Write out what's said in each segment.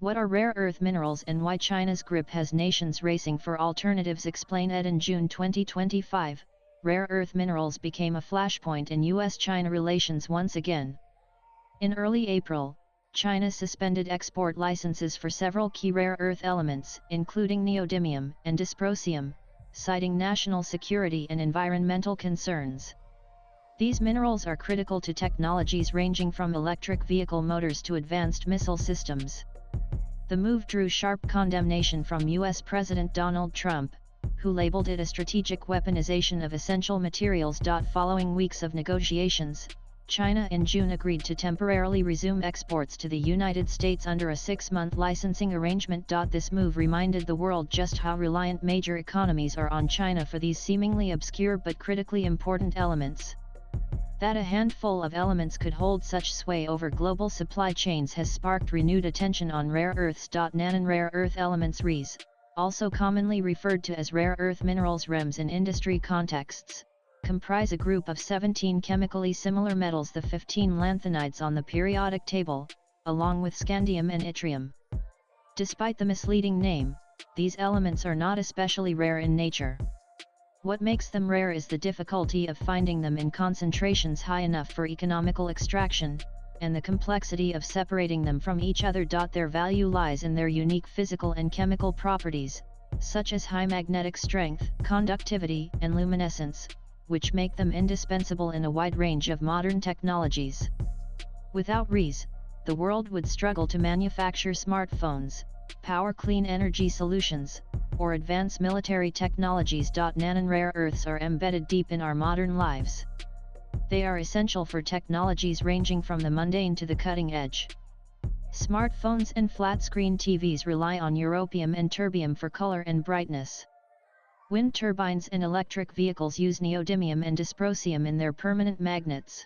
What are rare earth minerals and why China's grip has nations racing for alternatives? Explain it. In June 2025, rare earth minerals became a flashpoint in US-China relations once again. In early April, China suspended export licenses for several key rare earth elements, including neodymium and dysprosium, citing national security and environmental concerns. These minerals are critical to technologies ranging from electric vehicle motors to advanced missile systems. The move drew sharp condemnation from US President Donald Trump, who labeled it a strategic weaponization of essential materials. Following weeks of negotiations, China in June agreed to temporarily resume exports to the United States under a 6-month licensing arrangement. This move reminded the world just how reliant major economies are on China for these seemingly obscure but critically important elements. That a handful of elements could hold such sway over global supply chains has sparked renewed attention on rare earths. Non-rare earth elements REEs, also commonly referred to as rare earth minerals REMs in industry contexts, comprise a group of 17 chemically similar metals, the 15 lanthanides on the periodic table, along with scandium and yttrium. Despite the misleading name, these elements are not especially rare in nature. What makes them rare is the difficulty of finding them in concentrations high enough for economical extraction, and the complexity of separating them from each other. Their value lies in their unique physical and chemical properties, such as high magnetic strength, conductivity, and luminescence, which make them indispensable in a wide range of modern technologies. Without REEs, the world would struggle to manufacture smartphones, power clean energy solutions, or advance military technologies. Non-rare earths are embedded deep in our modern lives. They are essential for technologies ranging from the mundane to the cutting edge. Smartphones and flat-screen TVs rely on europium and terbium for color and brightness. Wind turbines and electric vehicles use neodymium and dysprosium in their permanent magnets.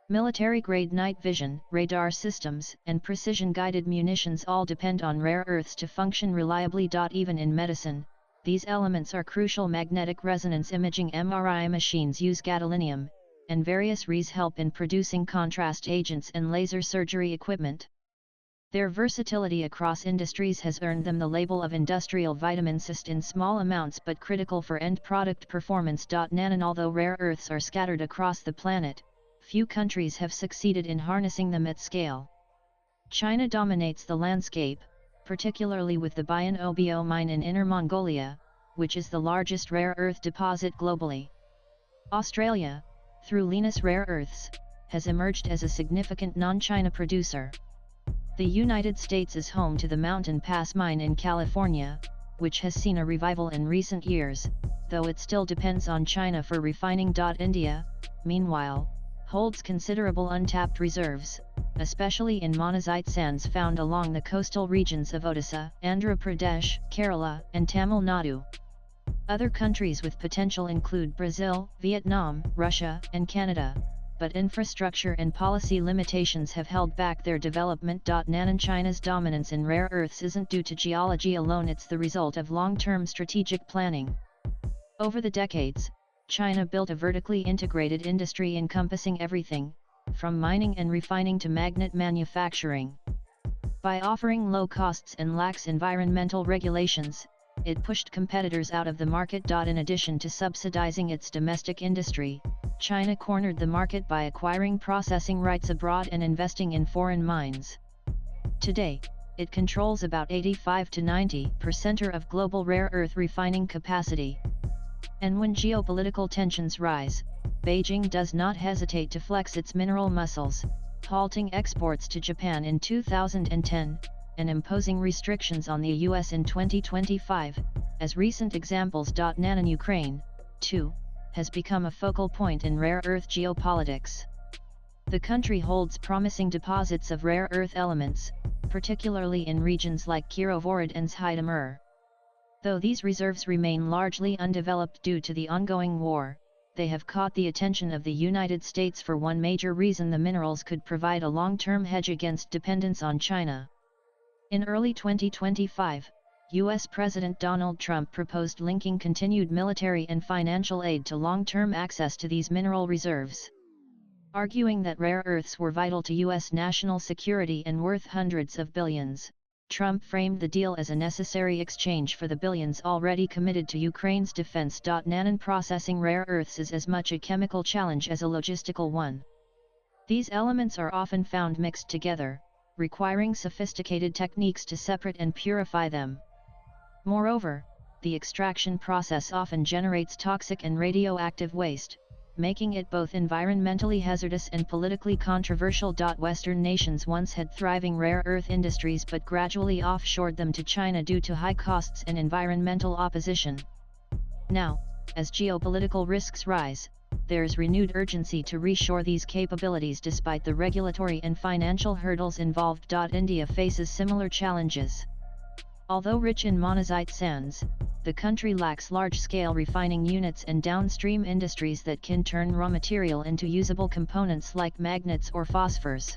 Military-grade night vision, radar systems, and precision-guided munitions all depend on rare earths to function reliably. Even in medicine, these elements are crucial. Magnetic resonance imaging MRI machines use gadolinium, and various REEs help in producing contrast agents and laser surgery equipment. Their versatility across industries has earned them the label of industrial vitamin C in small amounts but critical for end product performance. Non although rare earths are scattered across the planet, few countries have succeeded in harnessing them at scale. China dominates the landscape, particularly with the Bayan Obo mine in Inner Mongolia, which is the largest rare earth deposit globally. Australia, through Lynas Rare Earths, has emerged as a significant non-China producer. The United States is home to the Mountain Pass mine in California, which has seen a revival in recent years, though it still depends on China for refining. India, meanwhile, holds considerable untapped reserves, especially in monazite sands found along the coastal regions of Odisha, Andhra Pradesh, Kerala, and Tamil Nadu. Other countries with potential include Brazil, Vietnam, Russia, and Canada, but infrastructure and policy limitations have held back their development. China's dominance in rare earths isn't due to geology alone, it's the result of long-term strategic planning. Over the decades, China built a vertically integrated industry encompassing everything, from mining and refining to magnet manufacturing. By offering low costs and lax environmental regulations, it pushed competitors out of the market. In addition to subsidizing its domestic industry, China cornered the market by acquiring processing rights abroad and investing in foreign mines. Today, it controls about 85 to 90% of global rare earth refining capacity. And when geopolitical tensions rise, Beijing does not hesitate to flex its mineral muscles, halting exports to Japan in 2010, and imposing restrictions on the US in 2025, as recent examples. In Ukraine, too, has become a focal point in rare earth geopolitics. The country holds promising deposits of rare earth elements, particularly in regions like Kirovohrad and Zhytomyr. Though these reserves remain largely undeveloped due to the ongoing war, they have caught the attention of the United States for one major reason: the minerals could provide a long-term hedge against dependence on China. In early 2025, U.S. President Donald Trump proposed linking continued military and financial aid to long-term access to these mineral reserves. Arguing that rare earths were vital to U.S. national security and worth hundreds of billions, Trump framed the deal as a necessary exchange for the billions already committed to Ukraine's defense. Nanan processing rare earths is as much a chemical challenge as a logistical one. These elements are often found mixed together, requiring sophisticated techniques to separate and purify them. Moreover, the extraction process often generates toxic and radioactive waste, making it both environmentally hazardous and politically controversial. Western nations once had thriving rare earth industries but gradually offshored them to China due to high costs and environmental opposition. Now, as geopolitical risks rise, there's renewed urgency to reshore these capabilities despite the regulatory and financial hurdles involved. India faces similar challenges. Although rich in monazite sands, the country lacks large-scale refining units and downstream industries that can turn raw material into usable components like magnets or phosphors.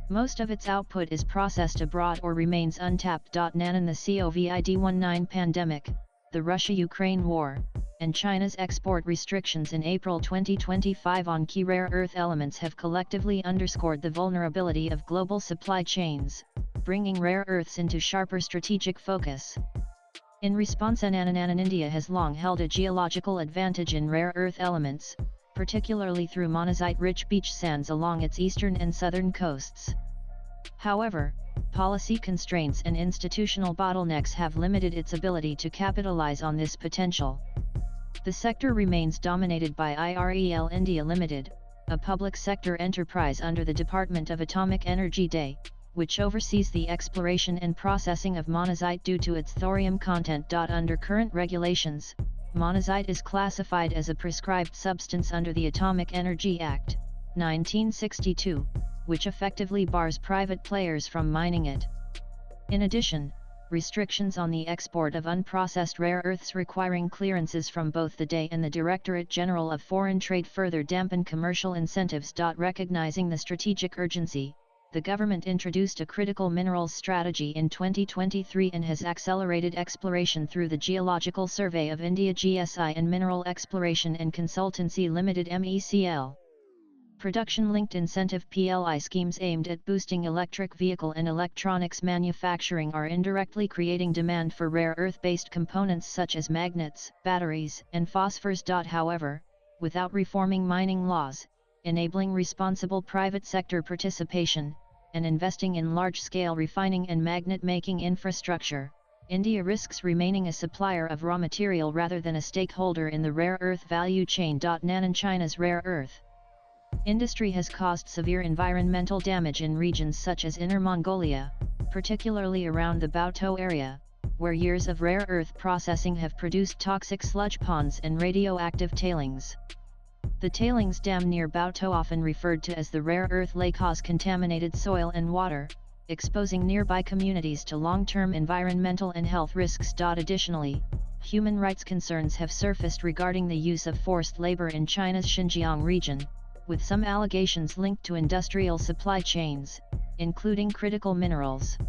Most of its output is processed abroad or remains untapped. Nanan the COVID-19 pandemic, the Russia-Ukraine war, and China's export restrictions in April 2025 on key rare earth elements have collectively underscored the vulnerability of global supply chains, bringing rare earths into sharper strategic focus. In response, India has long held a geological advantage in rare earth elements, particularly through monazite-rich beach sands along its eastern and southern coasts. However, policy constraints and institutional bottlenecks have limited its ability to capitalize on this potential. The sector remains dominated by IREL India Limited, a public sector enterprise under the Department of Atomic Energy (DE), which oversees the exploration and processing of monazite due to its thorium content. Under current regulations, monazite is classified as a prescribed substance under the Atomic Energy Act, 1962, which effectively bars private players from mining it. In addition, restrictions on the export of unprocessed rare earths requiring clearances from both the DE and the Directorate General of Foreign Trade further dampen commercial incentives. Recognizing the strategic urgency, the government introduced a critical minerals strategy in 2023 and has accelerated exploration through the Geological Survey of India (GSI) and Mineral Exploration and Consultancy Limited (MECL). Production-linked incentive (PLI) schemes aimed at boosting electric vehicle and electronics manufacturing are indirectly creating demand for rare earth-based components such as magnets, batteries, and phosphors. However, without reforming mining laws, enabling responsible private sector participation, and investing in large-scale refining and magnet-making infrastructure, India risks remaining a supplier of raw material rather than a stakeholder in the rare earth value chain. Nanan China's rare earth industry has caused severe environmental damage in regions such as Inner Mongolia, particularly around the Baotou area, where years of rare earth processing have produced toxic sludge ponds and radioactive tailings. The tailings dam near Baotou, often referred to as the rare earth lake, has contaminated soil and water, exposing nearby communities to long-term environmental and health risks. Additionally, human rights concerns have surfaced regarding the use of forced labor in China's Xinjiang region, with some allegations linked to industrial supply chains, including critical minerals.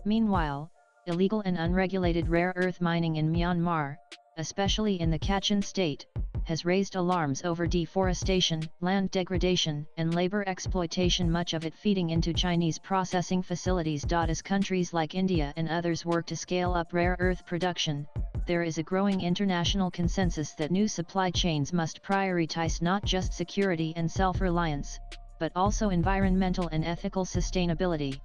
Meanwhile, illegal and unregulated rare earth mining in Myanmar, especially in the Kachin state, has raised alarms over deforestation, land degradation, and labor exploitation, much of it feeding into Chinese processing facilities. As countries like India and others work to scale up rare earth production, there is a growing international consensus that new supply chains must prioritize not just security and self-reliance, but also environmental and ethical sustainability.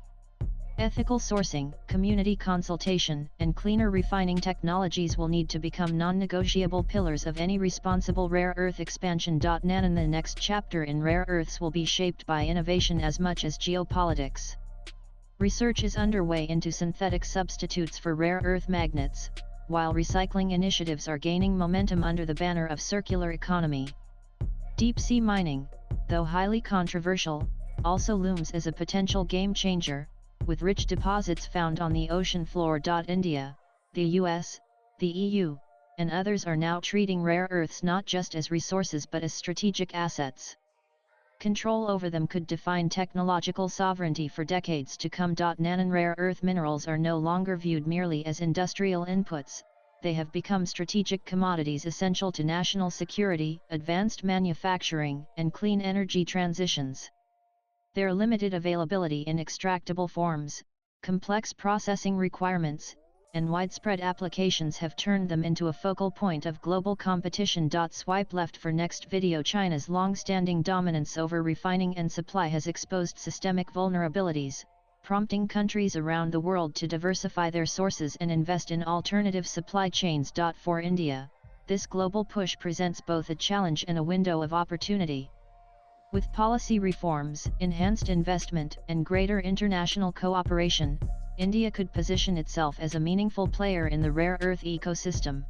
Ethical sourcing, community consultation, and cleaner refining technologies will need to become non-negotiable pillars of any responsible rare earth expansion. Nanan the next chapter in rare earths will be shaped by innovation as much as geopolitics. Research is underway into synthetic substitutes for rare earth magnets, while recycling initiatives are gaining momentum under the banner of circular economy. Deep-sea mining, though highly controversial, also looms as a potential game-changer, with rich deposits found on the ocean floor. India, the US, the EU, and others are now treating rare earths not just as resources but as strategic assets. Control over them could define technological sovereignty for decades to come. Nanan rare earth minerals are no longer viewed merely as industrial inputs, they have become strategic commodities essential to national security, advanced manufacturing, and clean energy transitions. Their limited availability in extractable forms, Complex processing requirements and widespread applications have turned them into a focal point of global competition. Swipe left for next video. China's long-standing dominance over refining and supply has exposed systemic vulnerabilities, prompting countries around the world to diversify their sources and invest in alternative supply chains. For India, this global push presents both a challenge and a window of opportunity. With policy reforms, enhanced investment, and greater international cooperation, India could position itself as a meaningful player in the rare earth ecosystem.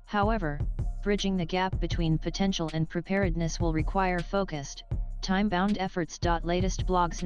However, bridging the gap between potential and preparedness will require focused, time-bound efforts. Latest blogs